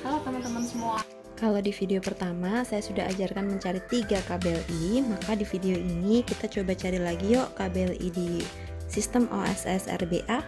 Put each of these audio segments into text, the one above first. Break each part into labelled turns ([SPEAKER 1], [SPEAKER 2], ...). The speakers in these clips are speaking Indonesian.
[SPEAKER 1] Halo teman-teman semua.
[SPEAKER 2] Kalau di video pertama saya sudah ajarkan mencari 3 KBLI, maka di video ini kita coba cari lagi yuk KBLI di sistem OSS RBA.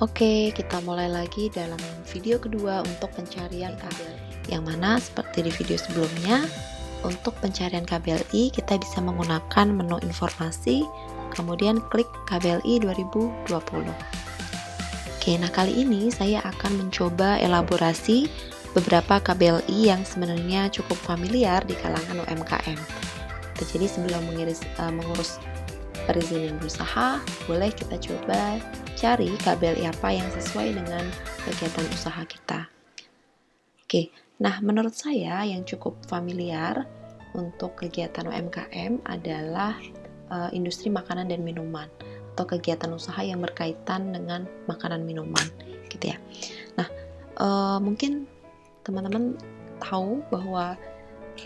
[SPEAKER 2] Oke, kita mulai lagi dalam video kedua untuk pencarian KBLI. Yang mana seperti di video sebelumnya, untuk pencarian KBLI kita bisa menggunakan menu informasi, kemudian klik KBLI 2020. Oke, nah kali ini saya akan mencoba elaborasi beberapa KBLI yang sebenarnya cukup familiar di kalangan UMKM. Jadi sebelum mengurus perizinan berusaha, boleh kita coba cari KBLI apa yang sesuai dengan kegiatan usaha kita. Oke, nah menurut saya yang cukup familiar untuk kegiatan UMKM adalah industri makanan dan minuman, atau kegiatan usaha yang berkaitan dengan makanan minuman gitu ya. Nah, mungkin teman-teman tahu bahwa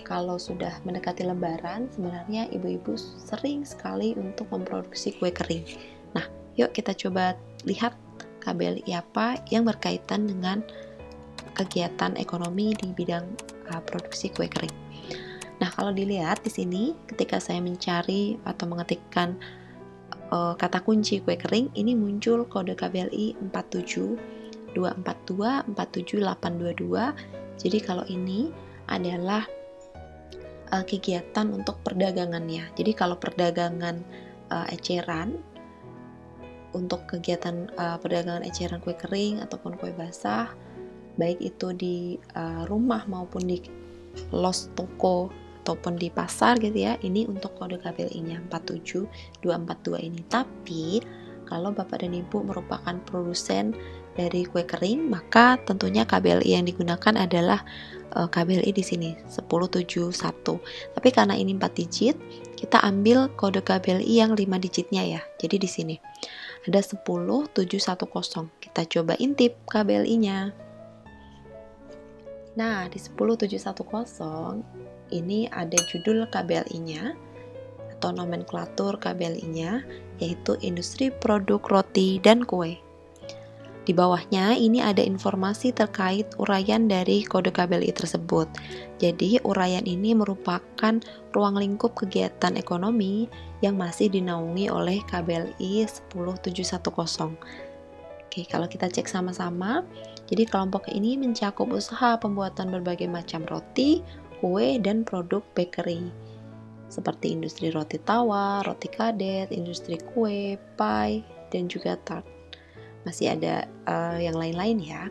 [SPEAKER 2] kalau sudah mendekati lebaran sebenarnya ibu-ibu sering sekali untuk memproduksi kue kering. Nah, yuk kita coba lihat KBLI apa yang berkaitan dengan kegiatan ekonomi di bidang produksi kue kering. Nah, kalau dilihat di sini ketika saya mencari atau mengetikkan kata kunci kue kering, ini muncul kode KBLI 47242 47822. Jadi kalau ini adalah kegiatan untuk perdagangannya. Jadi kalau perdagangan eceran, untuk kegiatan perdagangan eceran kue kering ataupun kue basah, baik itu di rumah maupun di los toko ataupun di pasar gitu ya, ini untuk kode KBLI-nya 47242 ini. Tapi kalau Bapak dan Ibu merupakan produsen dari kue kering, maka tentunya KBLI yang digunakan adalah KBLI di sini 1071. Tapi karena ini 4 digit, kita ambil kode KBLI yang 5 digitnya ya. Jadi di sini ada 10710. Kita coba intip KBLI-nya. Nah, di 10710 ini ada judul KBLI-nya atau nomenklatur KBLI-nya, yaitu industri produk roti dan kue. Di bawahnya ini ada informasi terkait uraian dari kode KBLI tersebut. Jadi uraian ini merupakan ruang lingkup kegiatan ekonomi yang masih dinaungi oleh KBLI 10710. Oke, kalau kita cek sama-sama, jadi kelompok ini mencakup usaha pembuatan berbagai macam roti, kue, dan produk bakery seperti industri roti tawar, roti kadet, industri kue, pie, dan juga tart. Masih ada yang lain-lain ya.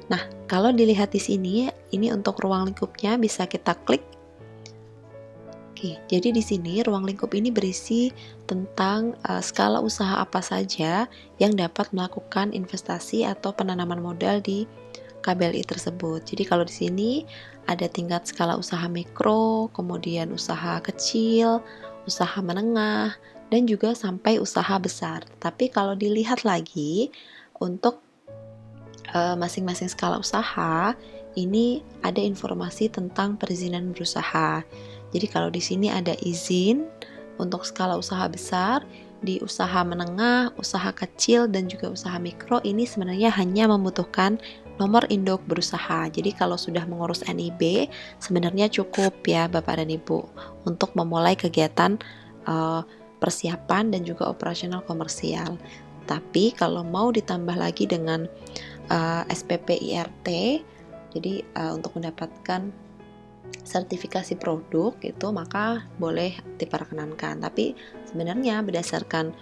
[SPEAKER 2] Nah, kalau dilihat di sini, ini untuk ruang lingkupnya bisa kita klik. Oke, jadi di sini ruang lingkup ini berisi tentang skala usaha apa saja yang dapat melakukan investasi atau penanaman modal di KBLI tersebut. Jadi kalau di sini ada tingkat skala usaha mikro, kemudian usaha kecil, usaha menengah, dan juga sampai usaha besar. Tapi kalau dilihat lagi untuk masing-masing skala usaha, ini ada informasi tentang perizinan berusaha. Jadi kalau di sini ada izin untuk skala usaha besar, di usaha menengah, usaha kecil, dan juga usaha mikro, ini sebenarnya hanya membutuhkan nomor induk berusaha. Jadi kalau sudah mengurus NIB, sebenarnya cukup ya Bapak dan Ibu untuk memulai kegiatan persiapan dan juga operasional komersial. Tapi kalau mau ditambah lagi dengan SPP IRT, jadi untuk mendapatkan sertifikasi produk itu maka boleh diperkenankan. Tapi sebenarnya berdasarkan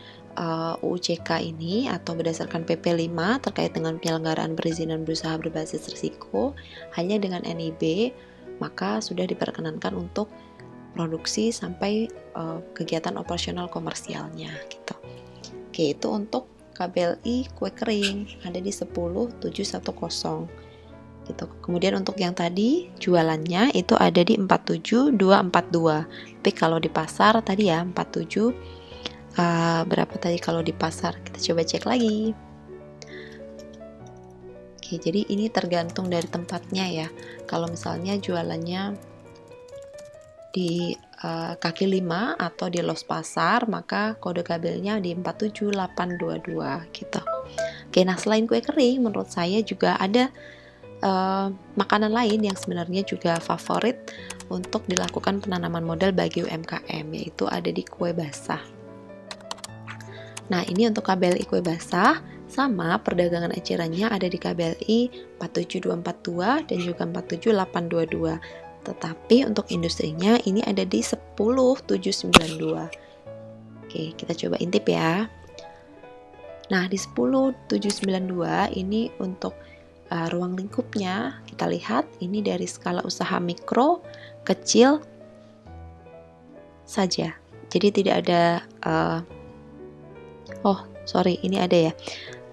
[SPEAKER 2] UUCK ini atau berdasarkan PP 5 terkait dengan penyelenggaraan perizinan berusaha berbasis risiko, hanya dengan NIB maka sudah diperkenankan untuk produksi sampai kegiatan operasional komersialnya gitu. Oke, itu untuk KBLI kue kering ada di 10710 gitu. Kemudian untuk yang tadi jualannya itu ada di 47242. Tapi kalau di pasar tadi ya 47 berapa tadi kalau di pasar? Kita coba cek lagi. Oke, jadi ini tergantung dari tempatnya ya. Kalau misalnya jualannya di kaki 5 atau di los pasar, maka kode kabelnya di 47822 gitu. Oke, nah selain kue kering, menurut saya juga ada makanan lain yang sebenarnya juga favorit untuk dilakukan penanaman modal bagi UMKM, yaitu ada di kue basah. Nah, ini untuk KBLI kue basah, sama perdagangan ecerannya ada di KBLI 47242 dan juga 47822. Tetapi untuk industrinya ini ada di 10792. Oke, kita coba intip ya. Nah, di 10792 ini untuk ruang lingkupnya kita lihat ini dari skala usaha mikro, kecil saja. Jadi tidak ada ini ada ya,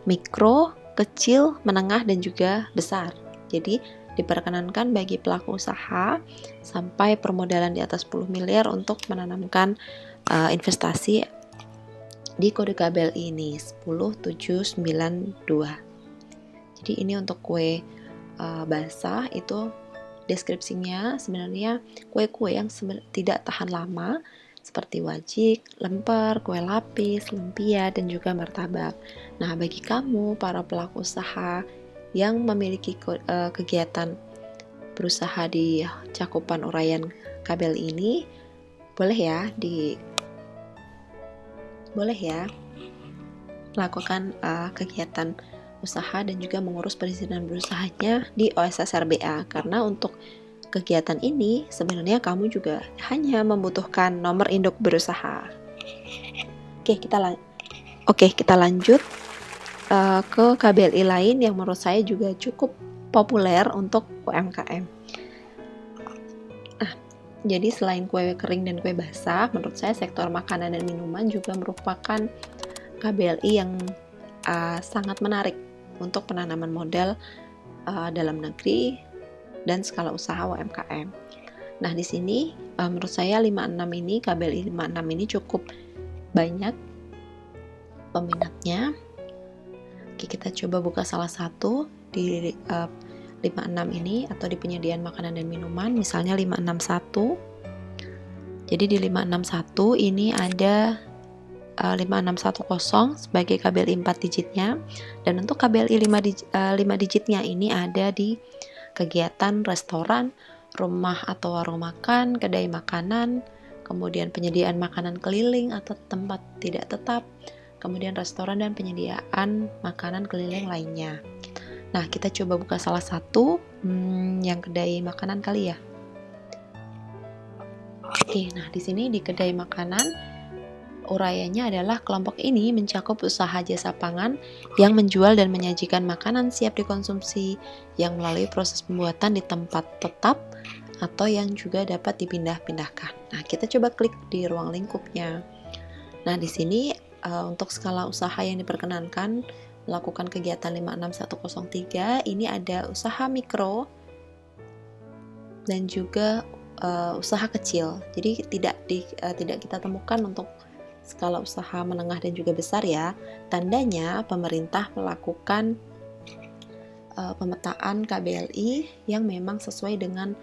[SPEAKER 2] mikro, kecil, menengah dan juga besar. Jadi diperkenankan bagi pelaku usaha sampai permodalan di atas 10 miliar untuk menanamkan investasi di kode KBLI ini 10792. Jadi ini untuk kue basah itu deskripsinya sebenarnya kue-kue yang tidak tahan lama seperti wajik, lemper, kue lapis, lumpia, dan juga martabak. Nah, bagi kamu para pelaku usaha yang memiliki kegiatan berusaha di cakupan urayan KBLI ini, boleh ya melakukan kegiatan usaha dan juga mengurus perizinan berusahanya di OSS RBA, karena untuk kegiatan ini sebenarnya kamu juga hanya membutuhkan nomor induk berusaha. Oke, kita lanjut ke KBLI lain yang menurut saya juga cukup populer untuk UMKM. Jadi selain kue kering dan kue basah, menurut saya sektor makanan dan minuman juga merupakan KBLI yang sangat menarik untuk penanaman modal dalam negeri dan skala usaha UMKM. Nah, di sini menurut saya KBLI 56 ini cukup banyak peminatnya. Oke, kita coba buka salah satu di 56 ini atau di penyediaan makanan dan minuman, misalnya 561. Jadi di 561 ini ada 5610 sebagai KBLI 4 digitnya, dan untuk KBLI 5 digitnya ini ada di kegiatan restoran, rumah atau warung makan, kedai makanan, kemudian penyediaan makanan keliling atau tempat tidak tetap, kemudian restoran dan penyediaan makanan keliling lainnya. Nah, kita coba buka salah satu yang kedai makanan kali ya. Oke, nah di sini di kedai makanan urayanya adalah kelompok ini mencakup usaha jasa pangan yang menjual dan menyajikan makanan siap dikonsumsi yang melalui proses pembuatan di tempat tetap atau yang juga dapat dipindah-pindahkan. Nah, kita coba klik di ruang lingkupnya. Nah, di sini untuk skala usaha yang diperkenankan melakukan kegiatan 56103 ini ada usaha mikro dan juga usaha kecil. Jadi tidak kita temukan untuk skala usaha menengah dan juga besar ya. Tandanya pemerintah melakukan pemetaan KBLI yang memang sesuai dengan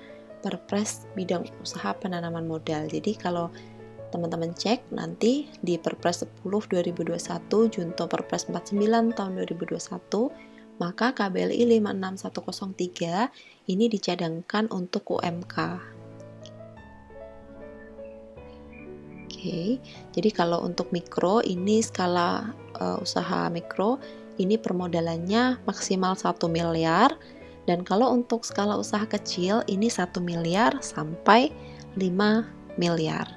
[SPEAKER 2] Perpres bidang usaha penanaman modal. Jadi kalau teman-teman cek nanti di Perpres 10 2021 junto Perpres 49 tahun 2021, maka KBLI 56103 ini dicadangkan untuk UMK. Jadi kalau untuk mikro ini skala usaha mikro ini permodalannya maksimal 1 miliar, dan kalau untuk skala usaha kecil ini 1 miliar sampai 5 miliar.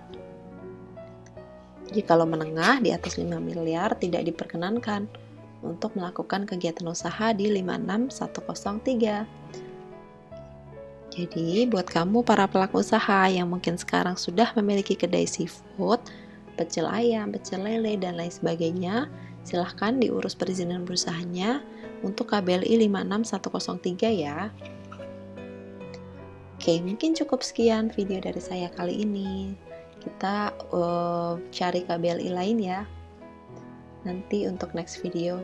[SPEAKER 2] Jadi kalau menengah di atas 5 miliar tidak diperkenankan untuk melakukan kegiatan usaha di 56103. Jadi, buat kamu para pelaku usaha yang mungkin sekarang sudah memiliki kedai seafood, pecel ayam, pecel lele, dan lain sebagainya, silahkan diurus perizinan berusahanya untuk KBLI 56103 ya. Oke, mungkin cukup sekian video dari saya kali ini. Kita cari KBLI lain ya nanti untuk next video.